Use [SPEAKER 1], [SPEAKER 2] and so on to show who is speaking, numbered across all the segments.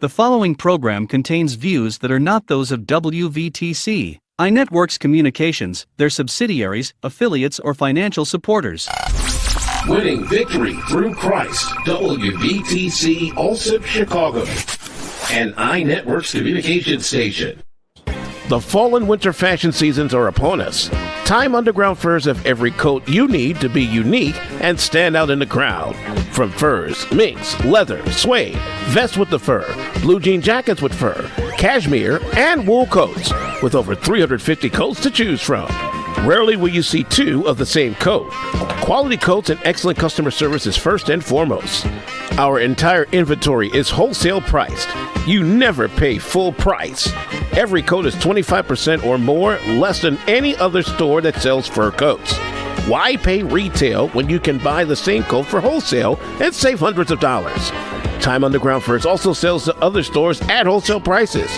[SPEAKER 1] The following program contains views that are not those of WVTC, iNetworks Communications, their subsidiaries, affiliates, or financial supporters.
[SPEAKER 2] Winning victory through Christ, WVTC Allsip Chicago, and iNetworks Communications Station. The fall and winter fashion seasons are upon us. Time Underground Furs have every coat you need to be unique and stand out in the crowd. From furs, minks, leather, suede, vests with the fur, blue jean jackets with fur, cashmere, and wool coats, with over 350 coats to choose from. Rarely will you see two of the same coat. Quality coats and excellent customer service is first and foremost. Our entire inventory is wholesale priced. You never pay full price. Every coat is 25% or more less than any other store that sells fur coats. Why pay retail when you can buy the same coat for wholesale and save hundreds of dollars? Time Underground Furs also sells to other stores at wholesale prices.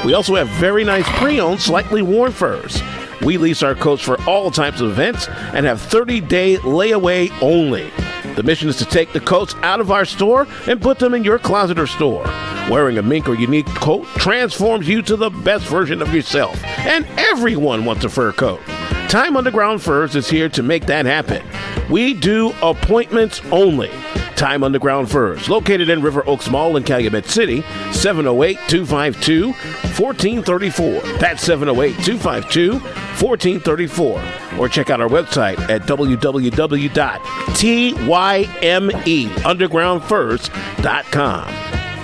[SPEAKER 2] We also have very nice pre-owned, slightly worn furs. We lease our coats for all types of events and have 30-day layaway only. The mission is to take the coats out of our store and put them in your closet or store. Wearing a mink or unique coat transforms you to the best version of yourself, and everyone wants a fur coat. Time Underground Furs is here to make that happen. We do appointments only. Time Underground Furs, located in River Oaks Mall in Calumet City, 708-252-1434. That's 708-252-1434. Or check out our website at www.tymeundergroundfurs.com.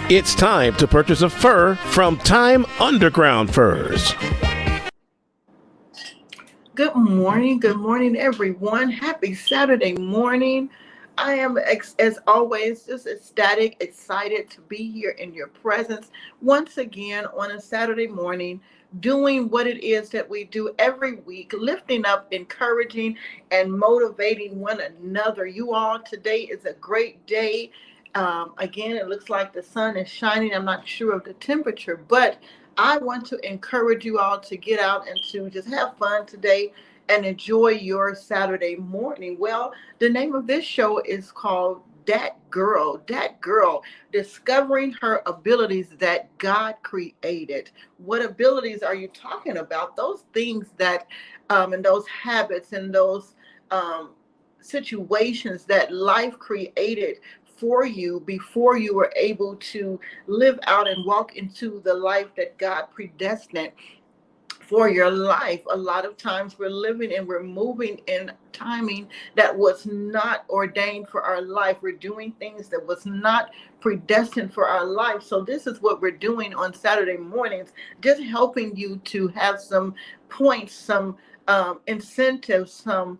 [SPEAKER 2] It's time to purchase a fur from Time Underground Furs.
[SPEAKER 3] Good morning, everyone. Happy Saturday morning. I am, as always, just ecstatic, excited to be here in your presence once again on a Saturday morning, doing what it is that we do every week, lifting up, encouraging, and motivating one another. You all, today is a great day. Again, it looks like the sun is shining. I'm not sure of the temperature, but I want to encourage you all to get out and to just have fun today and enjoy your Saturday morning. Well, the name of this show is called Dhat Girl, discovering her abilities that God created. What abilities are you talking about? Those things that, and those habits and those situations that life created for you before you were able to live out and walk into the life that God predestined for your life. A lot of times we're living and we're moving in timing that was not ordained for our life. We're doing things that was not predestined for our life. So this is what we're doing on Saturday mornings, just helping you to have some points, some incentives, some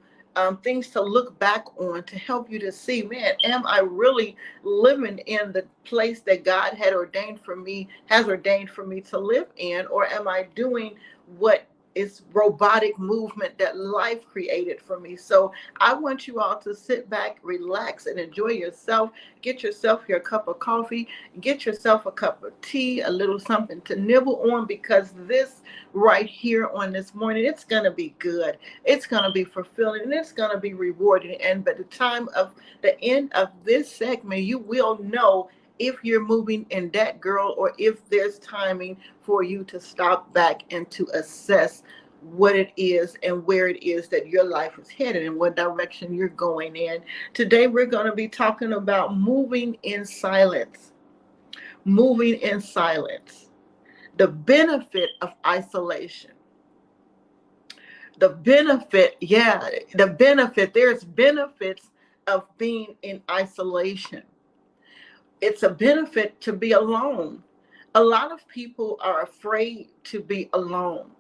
[SPEAKER 3] things to look back on to help you to see, man, am I really living in the place that God has ordained for me to live in, or am I doing what is robotic movement that life created for me? So I want you all to sit back, relax, and enjoy yourself. Get yourself your cup of coffee, get yourself a cup of tea, a little something to nibble on, because this right here on this morning, it's going to be good. It's going to be fulfilling, and it's going to be rewarding. And by the time of the end of this segment, you will know if you're moving in that girl, or if there's timing for you to stop back and to assess what it is and where it is that your life is headed and what direction you're going in. Today, we're going to be talking about moving in silence. Moving in silence. The benefit of isolation. There's benefits of being in isolation. It's a benefit to be alone. A lot of people are afraid to be alone.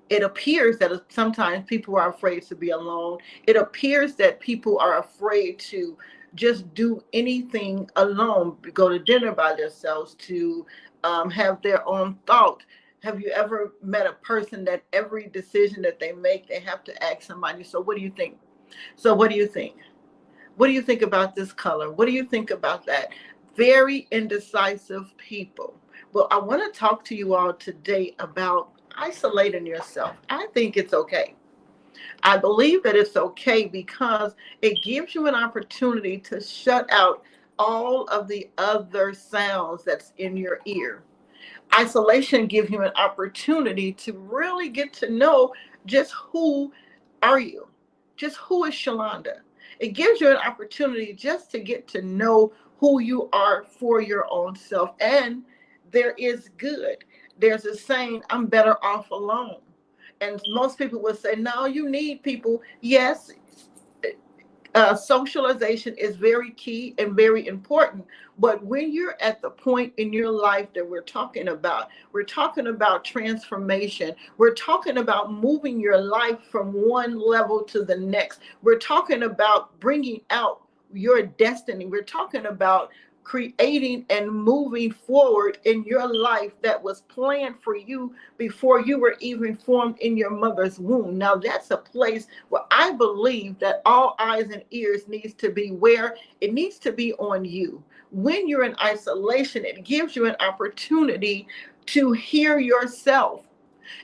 [SPEAKER 3] It appears that sometimes people are afraid to be alone. It appears that people are afraid to just do anything alone, go to dinner by themselves, to have their own thought. Have you ever met a person that every decision that they make, they have to ask somebody, so what do you think? So what do you think? What do you think about this color? What do you think about that? Very indecisive people. Well, I want to talk to you all today about isolating yourself. I think it's okay. I believe that it's okay because it gives you an opportunity to shut out all of the other sounds that's in your ear. Isolation gives you an opportunity to really get to know just who are you, just who is Sholanda. It gives you an opportunity just to get to know who you are for your own self. And there is good. There's a saying, I'm better off alone. And most people would say, no, you need people. Yes, socialization is very key and very important. But when you're at the point in your life that we're talking about transformation. We're talking about moving your life from one level to the next. We're talking about bringing out your destiny. We're talking about creating and moving forward in your life that was planned for you before you were even formed in your mother's womb. Now that's a place where I believe that all eyes and ears needs to be where it needs to be on you. When you're in isolation, it gives you an opportunity to hear yourself.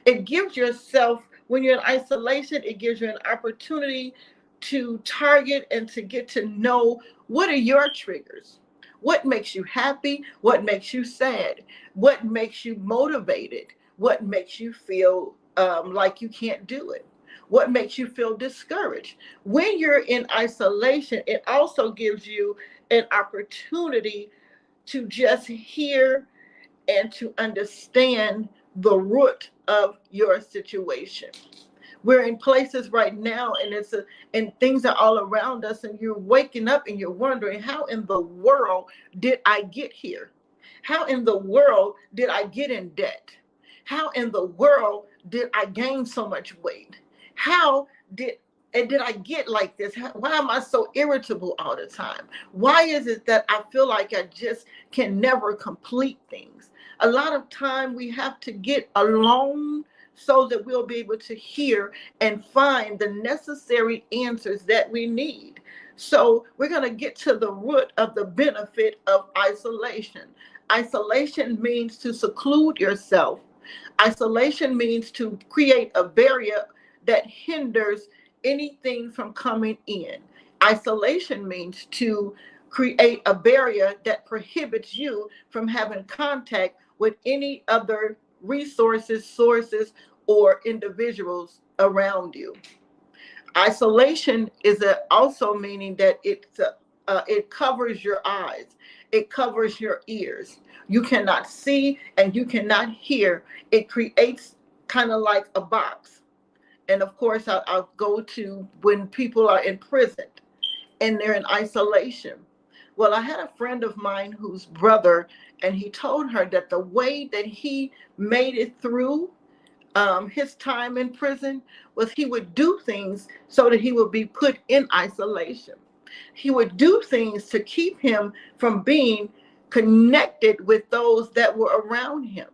[SPEAKER 3] It gives yourself, when you're in isolation, it gives you an opportunity to target and to get to know what are your triggers. What makes you happy? What makes you sad? What makes you motivated? What makes you feel like you can't do it? What makes you feel discouraged? When you're in isolation, it also gives you an opportunity to just hear and to understand the root of your situation. We're in places right now, and things are all around us, and you're waking up and you're wondering, how in the world did I get here? How in the world did I get in debt? How in the world did I gain so much weight? How did I get like this? Why am I so irritable all the time? Why is it that I feel like I just can never complete things? A lot of time we have to get alone so that we'll be able to hear and find the necessary answers that we need. So we're going to get to the root of the benefit of isolation. Isolation means to seclude yourself. Isolation means to create a barrier that hinders anything from coming in. Isolation means to create a barrier that prohibits you from having contact with any other resources, sources, or individuals around you. Isolation is also meaning that it covers your eyes, it covers your ears. You cannot see and you cannot hear. It creates kind of like a box. And of course, I'll go to when people are in prison and they're in isolation. Well, I had a friend of mine whose brother, and he told her that the way that he made it through his time in prison was he would do things so that he would be put in isolation. He would do things to keep him from being connected with those that were around him,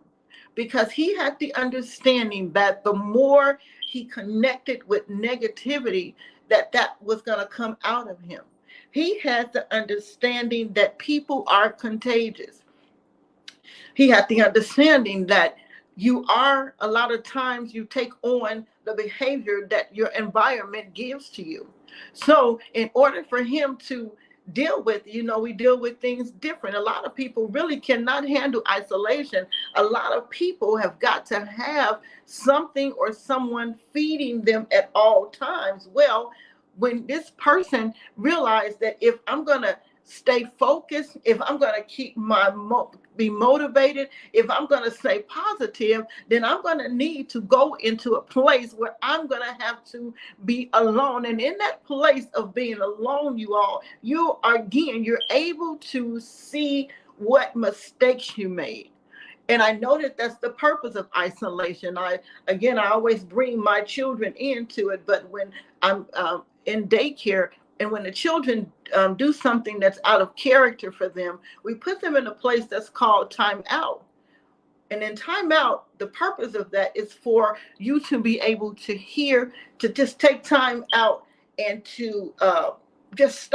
[SPEAKER 3] because he had the understanding that the more he connected with negativity, that was going to come out of him. He had the understanding that people are contagious. He had the understanding that a lot of times you take on the behavior that your environment gives to you. So in order for him to deal with, we deal with things different. A lot of people really cannot handle isolation. A lot of people have got to have something or someone feeding them at all times. Well, when this person realized that if I'm going to stay focused, if I'm going to keep be motivated, if I'm going to stay positive, then I'm going to need to go into a place where I'm going to have to be alone. And in that place of being alone, you're able to see what mistakes you made. And I know that that's the purpose of isolation. I always bring my children into it, but when I'm in daycare, and when the children do something that's out of character for them, we put them in a place that's called time out. And in time out, the purpose of that is for you to be able to hear, to just take time out and to just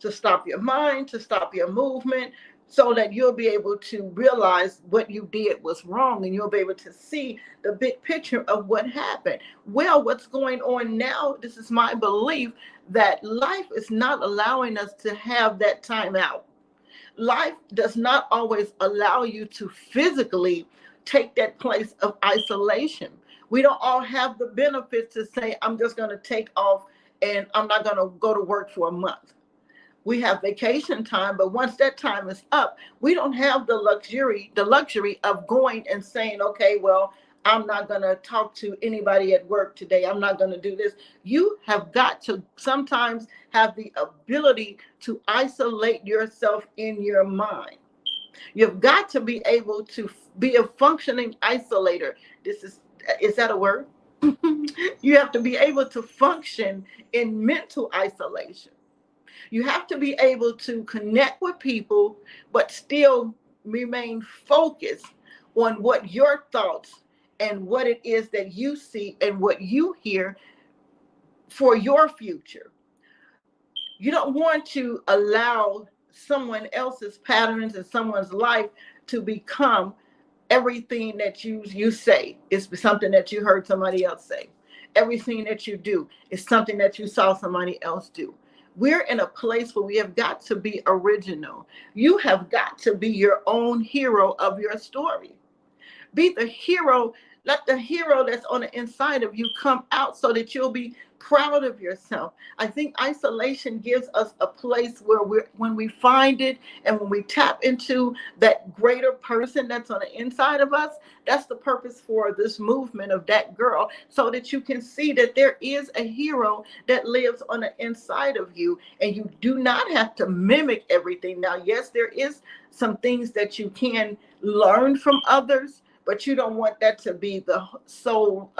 [SPEAKER 3] to stop your mind, to stop your movement, so that you'll be able to realize what you did was wrong, and you'll be able to see the big picture of what happened. Well, what's going on now, this is my belief, that life is not allowing us to have that time out. Life does not always allow you to physically take that place of isolation. We don't all have the benefits to say, I'm just going to take off and I'm not going to go to work for a month. We have vacation time, but once that time is up, we don't have the luxury of going and saying, okay, well, I'm not going to talk to anybody at work today. I'm not going to do this. You have got to sometimes have the ability to isolate yourself in your mind. You've got to be able to be a functioning isolator. Is that a word? You have to be able to function in mental isolation. You have to be able to connect with people, but still remain focused on what your thoughts and what it is that you see and what you hear for your future. You don't want to allow someone else's patterns in someone's life to become everything that you say. It's something that you heard somebody else say. Everything that you do is something that you saw somebody else do. We're in a place where we have got to be original. You have got to be your own hero of your story. Be the hero. Let the hero that's on the inside of you come out so that you'll be proud of yourself. I think isolation gives us a place where when we find it and when we tap into that greater person that's on the inside of us, that's the purpose for this movement of Dhat Girl, so that you can see that there is a hero that lives on the inside of you, and you do not have to mimic everything. Now, yes, there is some things that you can learn from others, but you don't want that to be the sole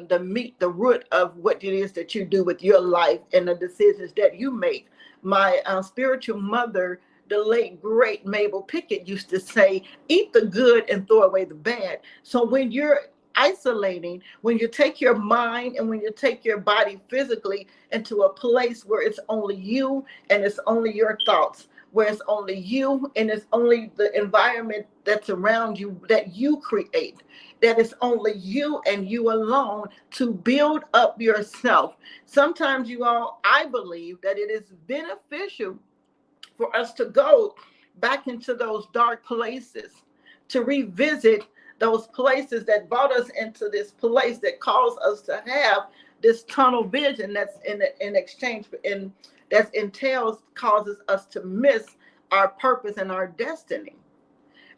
[SPEAKER 3] the meat, the root of what it is that you do with your life and the decisions that you make. My spiritual mother, the late great Mabel Pickett, used to say, eat the good and throw away the bad. So when you're isolating, when you take your mind and when you take your body physically into a place where it's only you and it's only your thoughts, where it's only you and it's only the environment that's around you that you create, that it's only you and you alone to build up yourself. Sometimes, you all, I believe that it is beneficial for us to go back into those dark places, to revisit those places that brought us into this place that caused us to have this tunnel vision that's in exchange for, in that entails causes us to miss our purpose and our destiny.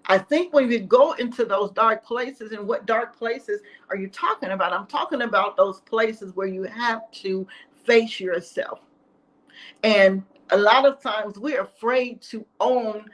[SPEAKER 3] I think when we go into those dark places, and what dark places are you talking about? I'm talking about those places where you have to face yourself. And a lot of times we're afraid to own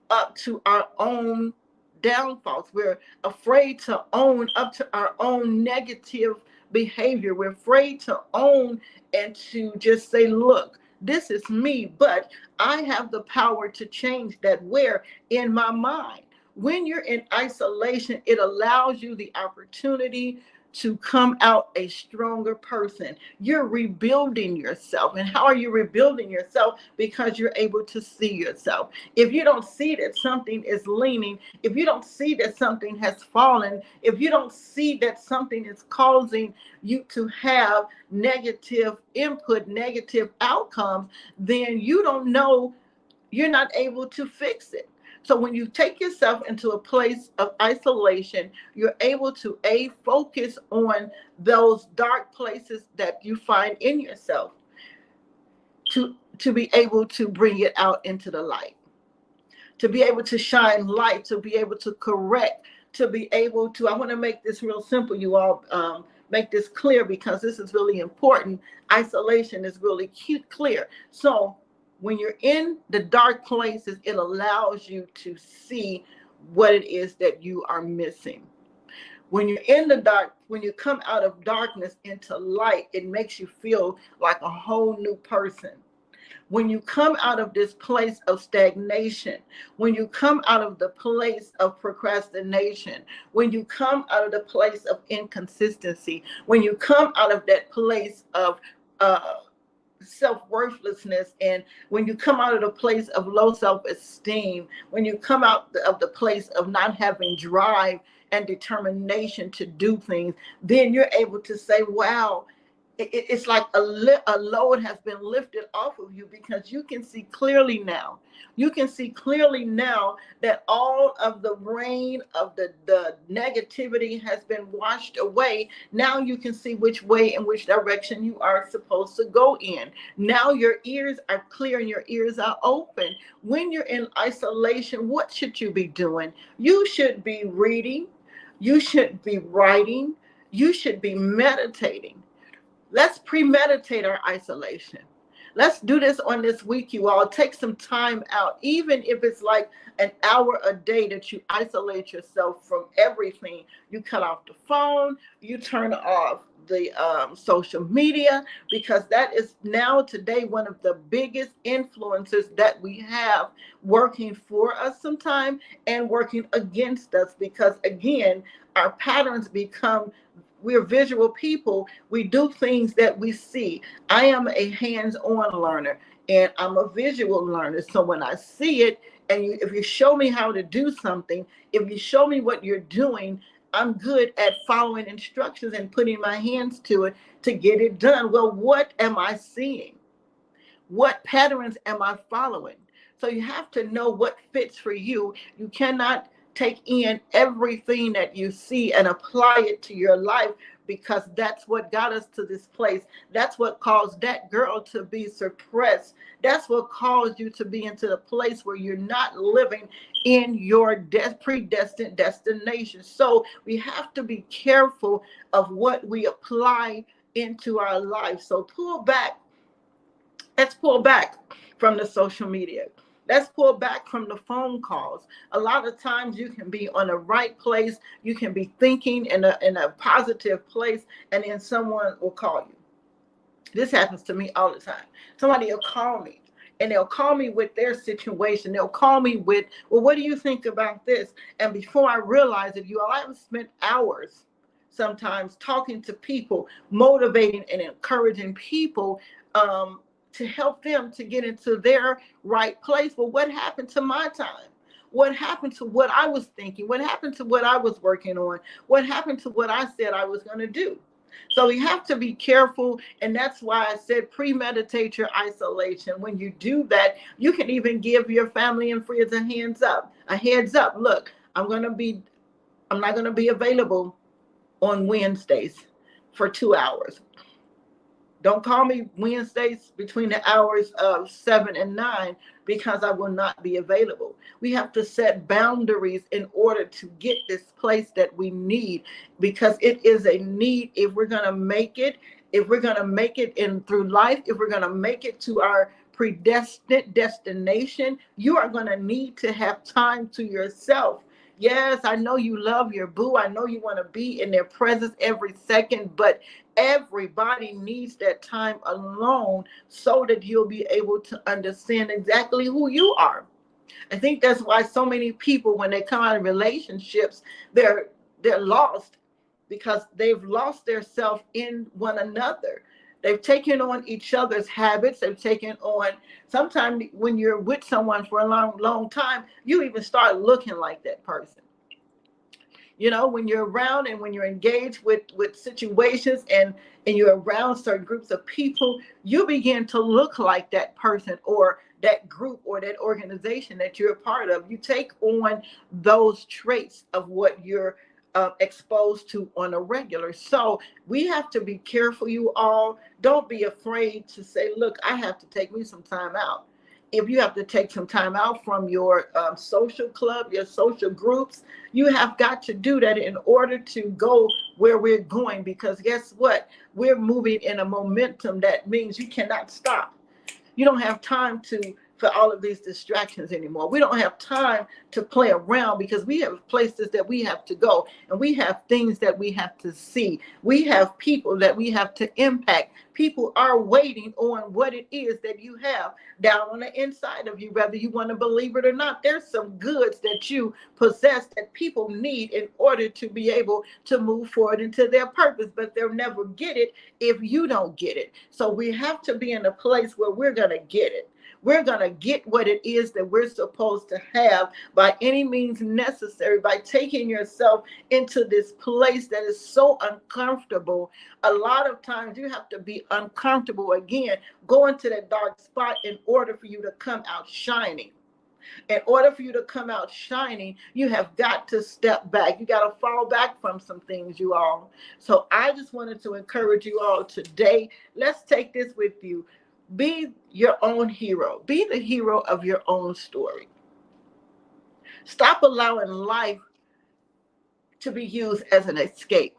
[SPEAKER 3] up to our own downfalls. We're afraid to own up to our own negative behavior. We're afraid to own and to just say, look, this is me, but I have the power to change that. Where? In my mind. When you're in isolation, it allows you the opportunity to come out a stronger person. You're rebuilding yourself. And how are you rebuilding yourself? Because you're able to see yourself. If you don't see that something is leaning, if you don't see that something has fallen, if you don't see that something is causing you to have negative input, negative outcomes, then you don't know, you're not able to fix it. So when you take yourself into a place of isolation, you're able to focus on those dark places that you find in yourself, to be able to bring it out into the light, to be able to shine light, to be able to correct, to be able to, I want to make this real simple, you all, make this clear, because this is really important. Isolation is really clear. So when you're in the dark places, it allows you to see what it is that you are missing. When you're in the dark, when you come out of darkness into light, it makes you feel like a whole new person. When you come out of this place of stagnation, when you come out of the place of procrastination, when you come out of the place of inconsistency, when you come out of that place of self-worthlessness, and when you come out of the place of low self-esteem, when you come out of the place of not having drive and determination to do things, then you're able to say, wow, it's like a load has been lifted off of you, because you can see clearly now. You can see clearly now that all of the rain of the negativity has been washed away. Now you can see which way and which direction you are supposed to go in. Now your ears are clear and your ears are open. When you're in isolation, what should you be doing? You should be reading. You should be writing. You should be meditating. Let's premeditate our isolation. Let's do this on this week, you all. Take some time out, even if it's like an hour a day, that you isolate yourself from everything. You cut off the phone, you turn off the social media, because that is now today one of the biggest influences that we have, working for us sometimes and working against us, because again, our patterns become, we're visual people. We do things that we see. I am a hands-on learner and I'm a visual learner. So when I see it, and if you show me how to do something, if you show me what you're doing, I'm good at following instructions and putting my hands to it to get it done. Well, what am I seeing? What patterns am I following? So you have to know what fits for you. You cannot take in everything that you see and apply it to your life, because that's what got us to this place. That's what caused that girl to be suppressed. That's what caused you to be into the place where you're not living in your predestined destination. So we have to be careful of what we apply into our life. So pull back. Let's pull back from the social media. Let's pull back from the phone calls. A lot of times you can be on the right place. You can be thinking in a positive place, and then someone will call you. This happens to me all the time. Somebody will call me, and they'll call me with their situation. They'll call me with, well, what do you think about this? And before I realize it, you all, I've spent hours sometimes talking to people, motivating and encouraging people, to help them to get into their right place. But what happened to my time? What happened to what I was thinking? What happened to what I was working on? What happened to what I said I was going to do? So we have to be careful. And that's why I said premeditate your isolation. When you do that, you can even give your family and friends a heads up. Look, I'm not going to be available on Wednesdays for 2 hours. Don't call me Wednesdays between the hours of 7 and 9, because I will not be available. We have to set boundaries in order to get this place that we need, because it is a need. If we're going to make it, in through life, if we're going to make it to our predestined destination, you are going to need to have time to yourself. Yes, I know you love your boo. I know you want to be in their presence every second, but everybody needs that time alone, so that you'll be able to understand exactly who you are. I think that's why so many people, when they come out of relationships, they're lost, because they've lost their self in one another. They've taken on each other's habits. They've taken on, sometimes when you're with someone for a long, long time, you even start looking like that person. You know, when you're around and when you're engaged with situations, and you're around certain groups of people, you begin to look like that person or that group or that organization that you're a part of. You take on those traits of what you're exposed to on a regular. So we have to be careful, you all. Don't be afraid to say, look, I have to take me some time out. If you have to take some time out from your social club, your social groups, you have got to do that in order to go where we're going. Because guess what? We're moving in a momentum that means you cannot stop. You don't have time for all of these distractions anymore. We don't have time to play around, because we have places that we have to go, and we have things that we have to see. We have people that we have to impact. People are waiting on what it is that you have down on the inside of you, whether you want to believe it or not. There's some goods that you possess that people need in order to be able to move forward into their purpose, but they'll never get it if you don't get it. So we have to be in a place where we're going to get it. We're going to get what it is that we're supposed to have by any means necessary, by taking yourself into this place that is so uncomfortable. A lot of times you have to be uncomfortable again, go into that dark spot in order for you to come out shining. In order for you to come out shining, you have got to step back. You got to fall back from some things, you all. So I just wanted to encourage you all today. Let's take this with you. Be your own hero. Be the hero of your own story. Stop allowing life to be used as an escape.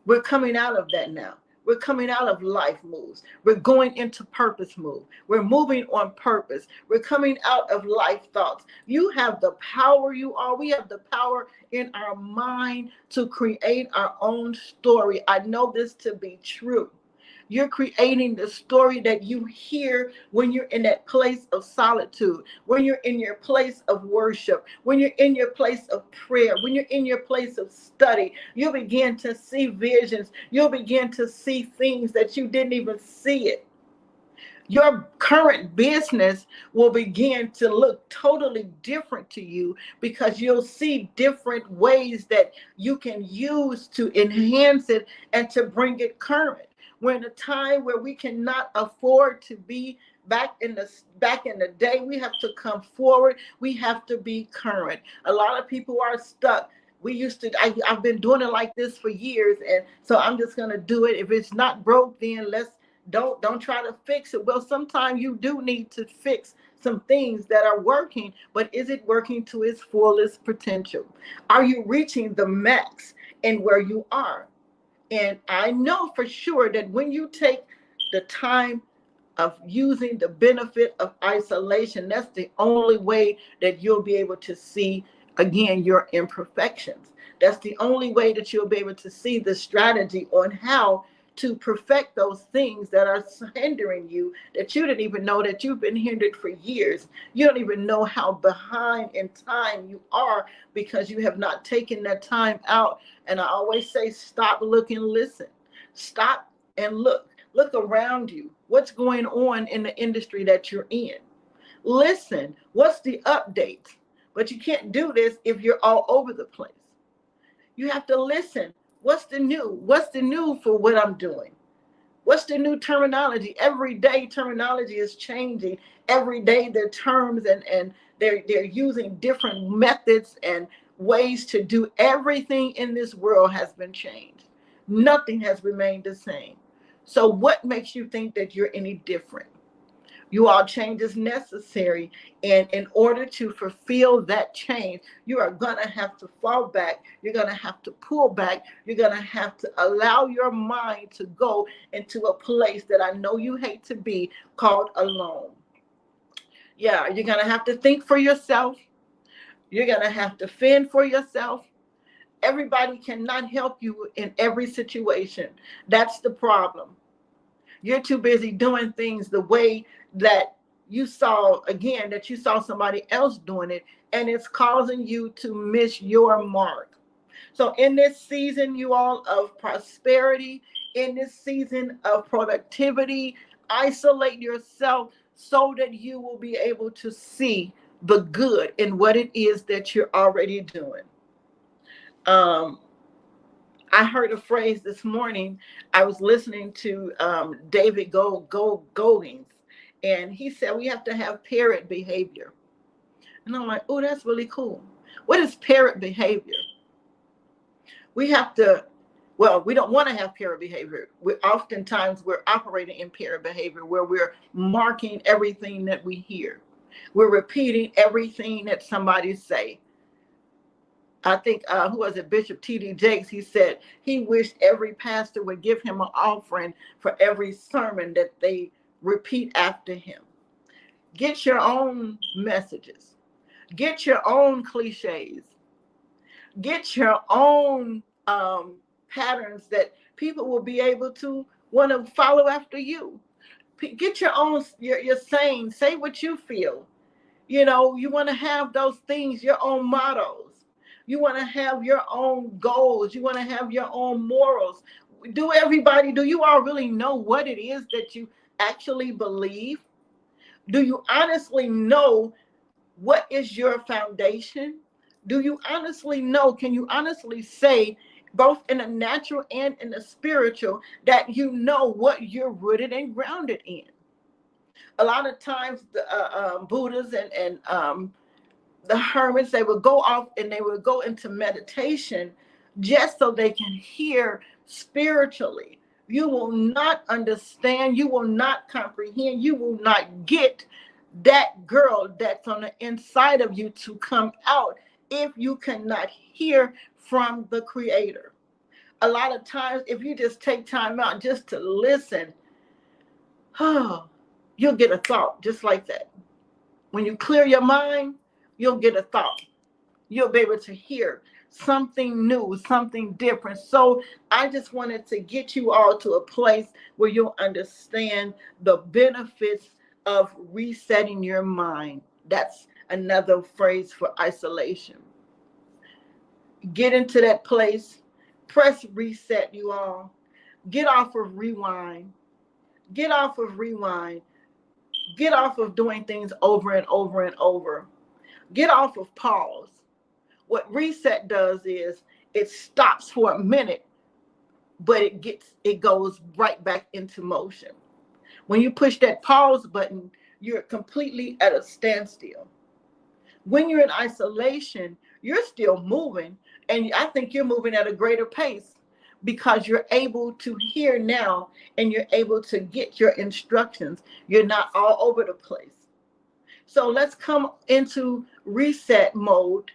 [SPEAKER 3] We're coming out of that now. We're coming out of life moves. We're going into purpose move. We're moving on purpose. We're coming out of life thoughts. You have the power, you all. We have the power in our mind to create our own story. I know this to be true. You're creating the story that you hear when you're in that place of solitude, when you're in your place of worship, when you're in your place of prayer, when you're in your place of study. You'll begin to see visions. You'll begin to see things that you didn't even see it. Your current business will begin to look totally different to you because you'll see different ways that you can use to enhance it and to bring it current. We're in a time where we cannot afford to be back in the day. We have to come forward. We have to be current. A lot of people are stuck. I've been doing it like this for years, and so I'm just gonna do it. If it's not broke, then don't try to fix it. Well, sometimes you do need to fix some things that are working, but is it working to its fullest potential? Are you reaching the max in where you are? And I know for sure that when you take the time of using the benefit of isolation, that's the only way that you'll be able to see, again, your imperfections. That's the only way that you'll be able to see the strategy on how to perfect those things that are hindering you, that you didn't even know that you've been hindered for years. You don't even know how behind in time you are because you have not taken that time out. And I always say, stop, look, and listen. Stop and look. Look around you. What's going on in the industry that you're in? Listen, what's the update? But you can't do this if you're all over the place. You have to listen. What's the new? What's the new for what I'm doing? What's the new terminology? Every day terminology is changing. Every day their terms and they're using different methods and ways to do everything in this world has been changed. Nothing has remained the same. So what makes you think that you're any different? You all, change is necessary. And in order to fulfill that change, you are going to have to fall back. You're going to have to pull back. You're going to have to allow your mind to go into a place that I know you hate to be, called alone. Yeah, you're going to have to think for yourself. You're going to have to fend for yourself. Everybody cannot help you in every situation. That's the problem. You're too busy doing things the way that you saw somebody else doing it, and it's causing you to miss your mark. So in this season, you all, of prosperity, in this season of productivity, isolate yourself so that you will be able to see the good in what it is that you're already doing. I heard a phrase this morning. I was listening to David Goggins, and he said we have to have parrot behavior. And I'm like, oh, that's really cool. What is parrot behavior? We have to, well, we don't want to have parrot behavior. Oftentimes we're operating in parrot behavior where we're marking everything that we hear. We're repeating everything that somebody say. I think, who was it, Bishop T.D. Jakes, he said he wished every pastor would give him an offering for every sermon that they repeat after him. Get your own messages. Get your own cliches. Get your own patterns that people will be able to want to follow after you. Get your own, your saying. Say what you feel. You know, you want to have those things, your own mottos. You want to have your own goals. You want to have your own morals. Do you all really know what it is that you actually believe? Do you honestly know what is your foundation? Do you honestly know? Can you honestly say, both in the natural and in the spiritual, that you know what you're rooted and grounded in? A lot of times, the Buddhas and the hermits, they would go off and they would go into meditation just so they can hear spiritually. You will not understand, you will not comprehend, you will not get that girl that's on the inside of you to come out if you cannot hear from the Creator. A lot of times, if you just take time out just to listen, oh, you'll get a thought just like that. When you clear your mind, you'll get a thought. You'll be able to hear something new, something different. So I just wanted to get you all to a place where you'll understand the benefits of resetting your mind. That's another phrase for isolation. Get into that place, press reset, you all. Get off of rewind. Get off of rewind. Get off of doing things over and over and over. Get off of pause. What reset does is it stops for a minute, but it goes right back into motion. When you push that pause button, you're completely at a standstill. When you're in isolation, you're still moving, and I think you're moving at a greater pace because you're able to hear now and you're able to get your instructions. You're not all over the place. So let's come into reset mode,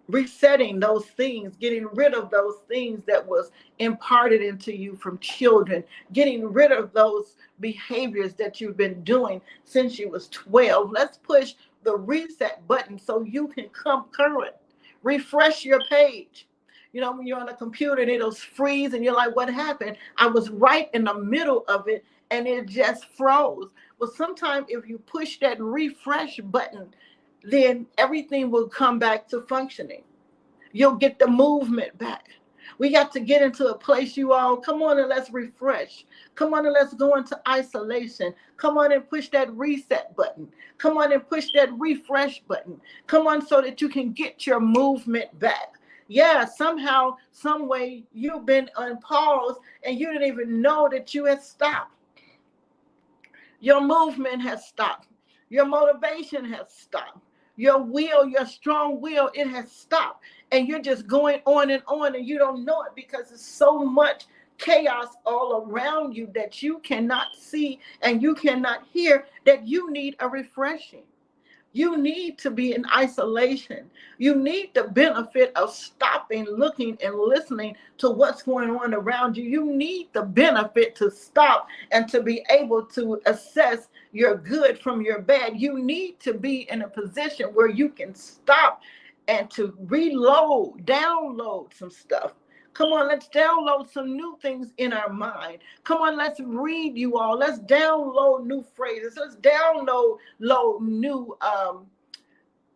[SPEAKER 3] resetting those things, getting rid of those things that was imparted into you from children, getting rid of those behaviors that you've been doing since you was 12. Let's push the reset button so you can come current. Refresh your page. You know, when you're on a computer and it'll freeze and you're like, what happened? I was right in the middle of it and it just froze. Well, sometimes if you push that refresh button, then everything will come back to functioning. You'll get the movement back. We got to get into a place, you all. Come on and let's refresh. Come on and let's go into isolation. Come on and push that reset button. Come on and push that refresh button. Come on so that you can get your movement back. Yeah, somehow, some way you've been on pause and you didn't even know that you had stopped. Your movement has stopped. Your motivation has stopped. Your will, your strong will, it has stopped. And you're just going on and you don't know it because there's so much chaos all around you that you cannot see and you cannot hear, that you need a refreshing. You need to be in isolation. You need the benefit of stopping, looking, and listening to what's going on around you. You need the benefit to stop and to be able to assess your good from your bad. You need to be in a position where you can stop and to reload, download some stuff. Come on, let's download some new things in our mind. Come on, let's read, you all. Let's download new phrases. Let's download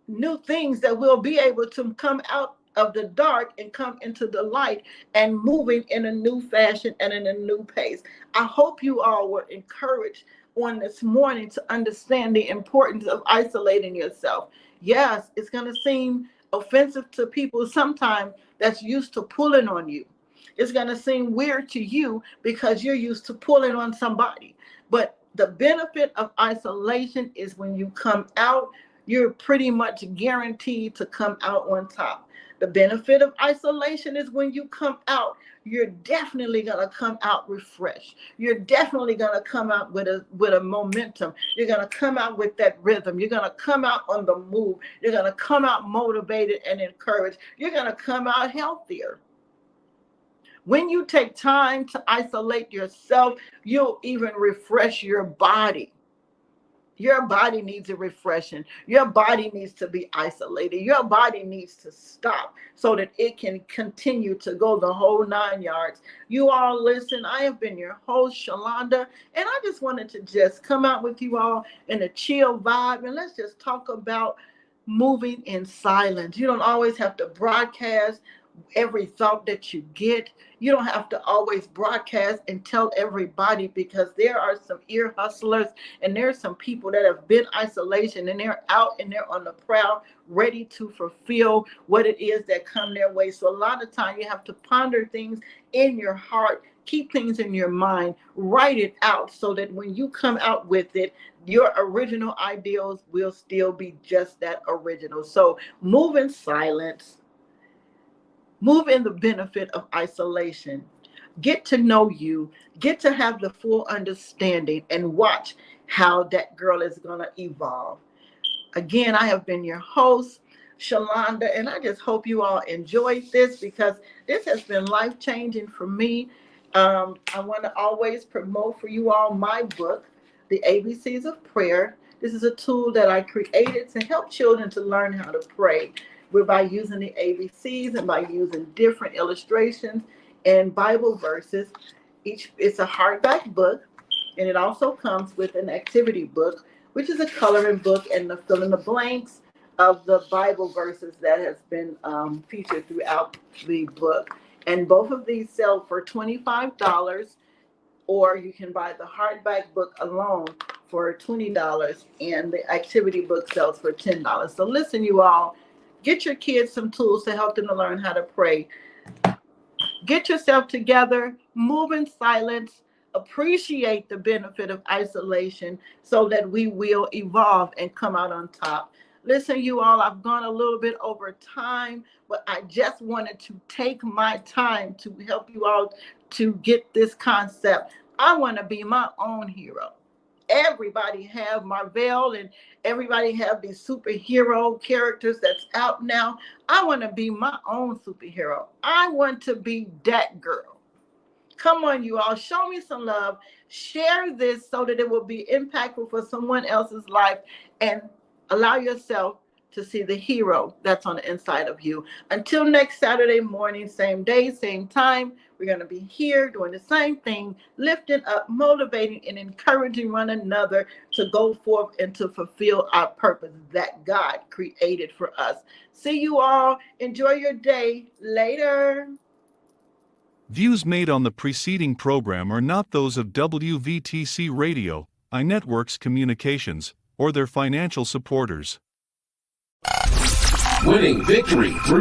[SPEAKER 3] new things that will be able to come out of the dark and come into the light and moving in a new fashion and in a new pace. I hope you all were encouraged on this morning to understand the importance of isolating yourself. Yes, it's going to seem offensive to people sometimes that's used to pulling on you. It's going to seem weird to you because you're used to pulling on somebody. But the benefit of isolation is when you come out, you're pretty much guaranteed to come out on top. The benefit of isolation is when you come out, you're definitely going to come out refreshed. You're definitely going to come out with a momentum. You're going to come out with that rhythm. You're going to come out on the move. You're going to come out motivated and encouraged. You're going to come out healthier. When you take time to isolate yourself, you'll even refresh your body. Your body needs a refreshing. Your body needs to be isolated. Your body needs to stop so that it can continue to go the whole 9 yards. You all listen, I have been your host, Sholanda, and I just wanted to just come out with you all in a chill vibe, and let's just talk about moving in silence. You don't always have to broadcast every thought that you get. You don't have to always broadcast and tell everybody, because there are some ear hustlers and there are some people that have been isolation and they're out and they're on the prowl, ready to fulfill what it is that come their way. So a lot of time you have to ponder things in your heart, keep things in your mind, write it out so that when you come out with it, your original ideals will still be just that original. So move in silence. Move in the benefit of isolation. Get to know you, get to have the full understanding, and watch how that girl is going to evolve. Again, I have been your host, Sholanda, and I just hope you all enjoyed this, because this has been life-changing for me. I want to always promote for you all my book, The ABCs of Prayer. This is a tool that I created to help children to learn how to pray. We're by using the ABCs and by using different illustrations and Bible verses. It's a hardback book, and it also comes with an activity book, which is a coloring book and the fill in the blanks of the Bible verses that has been featured throughout the book. And both of these sell for $25, or you can buy the hardback book alone for $20, and the activity book sells for $10. So listen, you all, get your kids some tools to help them to learn how to pray. Get yourself together, move in silence, appreciate the benefit of isolation so that we will evolve and come out on top. Listen, you all, I've gone a little bit over time, but I just wanted to take my time to help you all to get this concept. I want to be my own hero. Everybody have Marvel and everybody have these superhero characters that's out now. I want to be my own superhero. I want to be Dhat Girl. Come on, you all, show me some love. Share this so that it will be impactful for someone else's life, and allow yourself to see the hero that's on the inside of you. Until next Saturday morning, same day, same time, we're going to be here doing the same thing, lifting up, motivating, and encouraging one another to go forth and to fulfill our purpose that God created for us. See you all. Enjoy your day. Later.
[SPEAKER 1] Views made on the preceding program are not those of WVTC Radio, iNetworks Communications, or their financial supporters.
[SPEAKER 2] Winning victory through